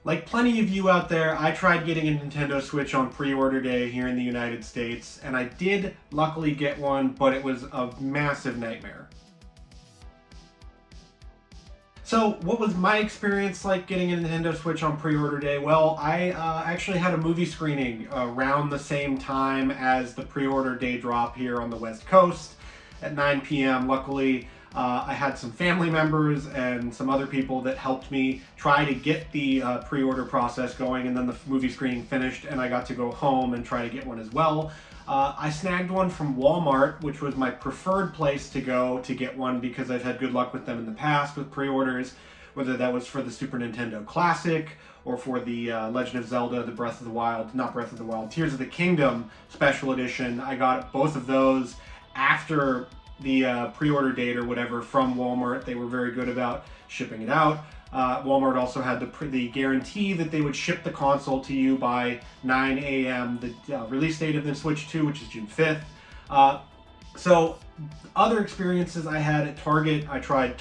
Like plenty of you out there, I tried getting a Nintendo Switch on pre-order day here in the United States, and I did luckily get one, but it was a massive nightmare. So what was my experience like getting a Nintendo Switch on pre-order day? Well, I actually had a movie screening around the same time as the pre-order day drop here on the West Coast at 9 p.m. Luckily, I had some family members and some other people that helped me try to get the pre-order process going, and then the movie screening finished and I got to go home and try to get one as well. I snagged one from Walmart, which was my preferred place to go to get one because I've had good luck with them in the past with pre-orders, whether that was for the Super Nintendo Classic or for the Legend of Zelda, the Breath of the Wild, not Breath of the Wild, Tears of the Kingdom Special Edition. I got both of those after the pre-order date or whatever from Walmart. They were very good about shipping it out. Walmart also had the guarantee that they would ship the console to you by 9 a.m. the release date of the Switch 2, which is June 5th. So other experiences I had at Target, I tried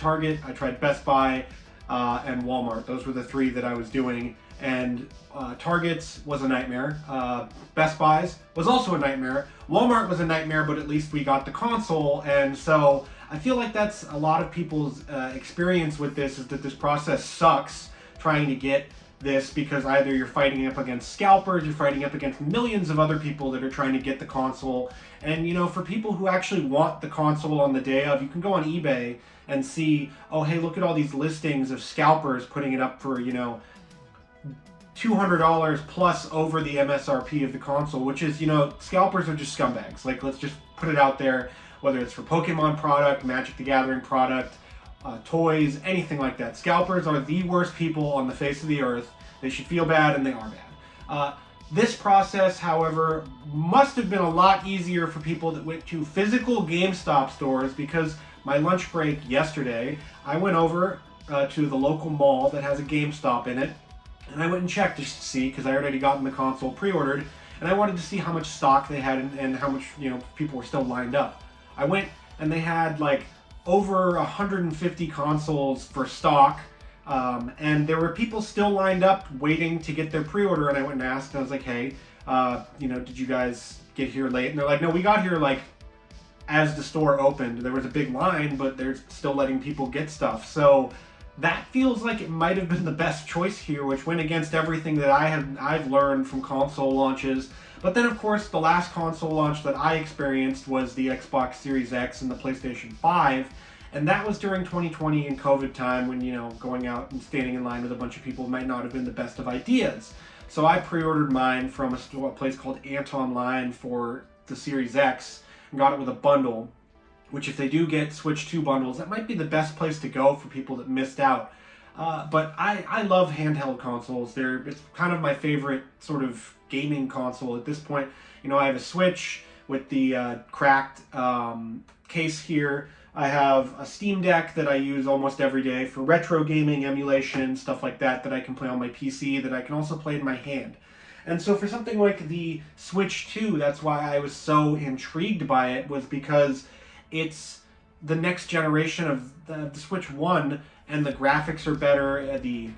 Best Buy, and Walmart. Those were the three that I was doing. And Target's was a nightmare. Best Buy's was also a nightmare. Walmart was a nightmare, but at least we got the console. And so I feel like that's a lot of people's experience with this, is that this process sucks trying to get this, because either you're fighting up against scalpers, you're fighting up against millions of other people that are trying to get the console. And, you know, for people who actually want the console on the day of, you can go on eBay and see, oh, hey, look at all these listings of scalpers putting it up for, you know, $200 plus over the MSRP of the console, which is, you know, scalpers are just scumbags. Like, let's just put it out there, whether it's for Pokemon product, Magic the Gathering product, toys, anything like that. Scalpers are the worst people on the face of the earth. They should feel bad, and they are bad. This process, however, must have been a lot easier for people that went to physical GameStop stores, because my lunch break yesterday, I went over to the local mall that has a GameStop in it, and I went and checked just to see, because I had already gotten the console pre-ordered, and I wanted to see how much stock they had and how much, you know, people were still lined up. I went and they had like over 150 consoles for stock, and there were people still lined up waiting to get their pre-order, and I went and asked, and I was like, hey, you know, did you guys get here late? And they're like, no, we got here like as the store opened. There was a big line, but they're still letting people get stuff. So that feels like it might have been the best choice here, which went against everything that I've learned from console launches. But then, of course, the last console launch that I experienced was the Xbox Series X and the PlayStation 5, and that was during 2020 in COVID time, when, you know, going out and standing in line with a bunch of people might not have been the best of ideas. So I pre-ordered mine from a place called Antonline for the Series X and got it with a bundle, which, if they do get Switch 2 bundles, that might be the best place to go for people that missed out. But I love handheld consoles. It's kind of my favorite sort of gaming console at this point. You know, I have a Switch with the cracked case here. I have a Steam Deck that I use almost every day for retro gaming, emulation, stuff like that, that I can play on my PC, that I can also play in my hand. And so for something like the Switch 2, that's why I was so intrigued by it, was because it's the next generation of the Switch 1, and the graphics are better, the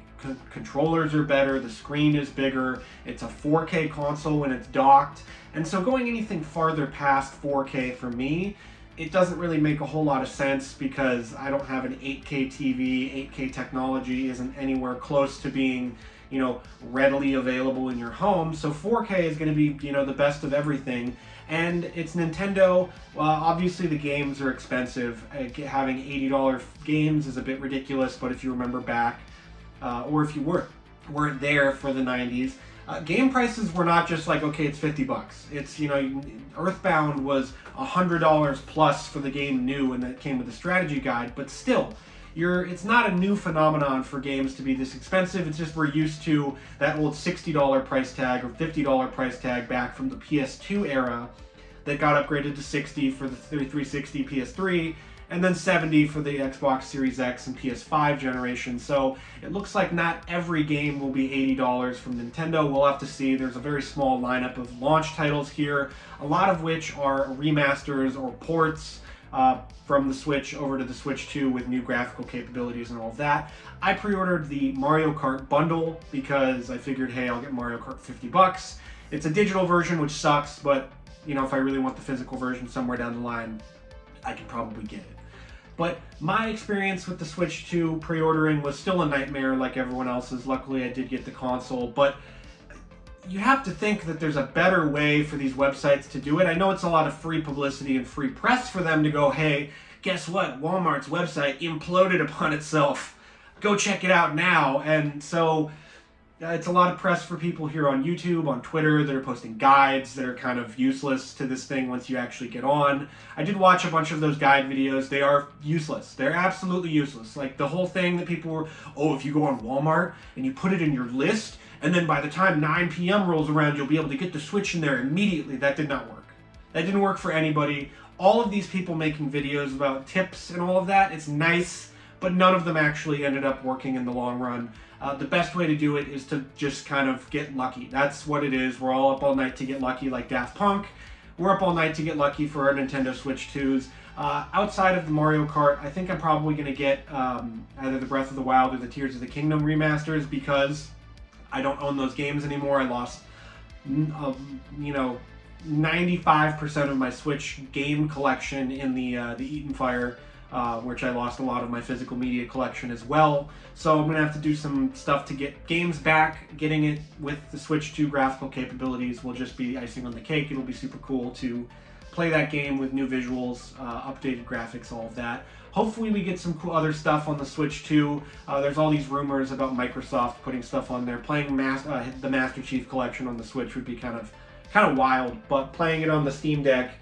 controllers are better, the screen is bigger, it's a 4K console when it's docked, and so going anything farther past 4K for me, it doesn't really make a whole lot of sense, because I don't have an 8K TV, 8K technology isn't anywhere close to being, you know, readily available in your home, so 4K is going to be, you know, the best of everything. And it's Nintendo. Well, obviously the games are expensive. Having $80 games is a bit ridiculous, but if you remember back, or if you weren't there for the 90s, game prices were not just like, okay, it's $50. It's, you know, Earthbound was $100 plus for the game new, and that came with a strategy guide, but still, it's not a new phenomenon for games to be this expensive. It's just we're used to that old $60 price tag or $50 price tag back from the PS2 era that got upgraded to $60 for the 360 PS3, and then $70 for the Xbox Series X and PS5 generation. So it looks like not every game will be $80 from Nintendo. We'll have to see. There's a very small lineup of launch titles here, a lot of which are remasters or ports from the Switch over to the Switch 2 with new graphical capabilities and all of that. I pre-ordered the Mario Kart bundle because I figured, hey, I'll get Mario Kart 50 bucks. It's a digital version, which sucks, but you know, if I really want the physical version somewhere down the line, I can probably get it. But my experience with the Switch 2 pre-ordering was still a nightmare like everyone else's. Luckily, I did get the console, but you have to think that there's a better way for these websites to do it. I know it's a lot of free publicity and free press for them to go, hey, guess what? Walmart's website imploded upon itself. Go check it out now. And so it's a lot of press for people here on YouTube, on Twitter, that are posting guides that are kind of useless to this thing once you actually get on. I did watch a bunch of those guide videos. They are useless. They're absolutely useless. Like the whole thing that people were, oh, if you go on Walmart and you put it in your list, and then by the time 9 p.m. rolls around, you'll be able to get the Switch in there immediately. That did not work. That didn't work for anybody. All of these people making videos about tips and all of that, it's nice, but none of them actually ended up working in the long run. The best way to do it is to just kind of get lucky. That's what it is. We're all up all night to get lucky like Daft Punk. We're up all night to get lucky for our Nintendo Switch 2s. Outside of the Mario Kart, I think I'm probably going to get either the Breath of the Wild or the Tears of the Kingdom remasters because I don't own those games anymore. I lost, 95% of my Switch game collection in the Eaton Fire, which I lost a lot of my physical media collection as well. So I'm going to have to do some stuff to get games back. Getting it with the Switch 2 graphical capabilities will just be icing on the cake. It'll be super cool to play that game with new visuals, updated graphics, all of that. Hopefully we get some cool other stuff on the Switch 2. There's all these rumors about Microsoft putting stuff on there. Playing the Master Chief Collection on the Switch would be kind of wild, but playing it on the Steam Deck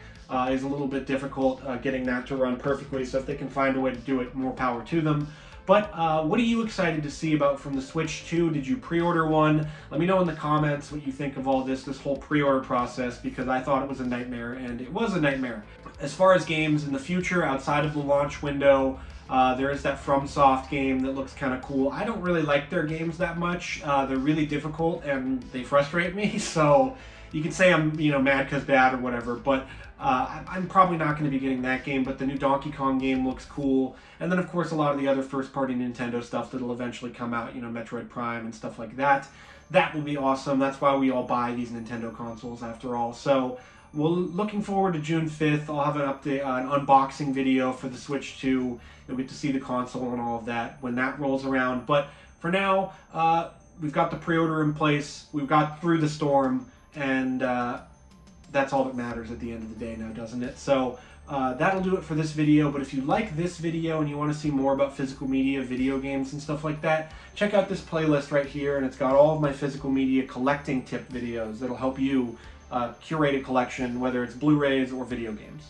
is a little bit difficult, getting that to run perfectly. So if they can find a way to do it, more power to them. But what are you excited to see about from the Switch 2? Did you pre-order one? Let me know in the comments what you think of all this whole pre-order process, because I thought it was a nightmare, and it was a nightmare. As far as games in the future, outside of the launch window, there is that FromSoft game that looks kind of cool. I don't really like their games that much. They're really difficult, and they frustrate me, so you could say I'm mad because bad or whatever, but I'm probably not going to be getting that game. But the new Donkey Kong game looks cool, and then of course a lot of the other first-party Nintendo stuff that'll eventually come out, Metroid Prime and stuff like that. That will be awesome. That's why we all buy these Nintendo consoles after all. So we're looking forward to June 5th. I'll have an update, an unboxing video for the Switch 2. You'll get to see the console and all of that when that rolls around. But for now, we've got the pre-order in place. We've got through the storm, and that's all that matters at the end of the day now, doesn't it? So that'll do it for this video. But if you like this video and you want to see more about physical media, video games, and stuff like that, check out this playlist right here, and it's got all of my physical media collecting tip videos that'll help you curate a collection, whether it's Blu-rays or video games.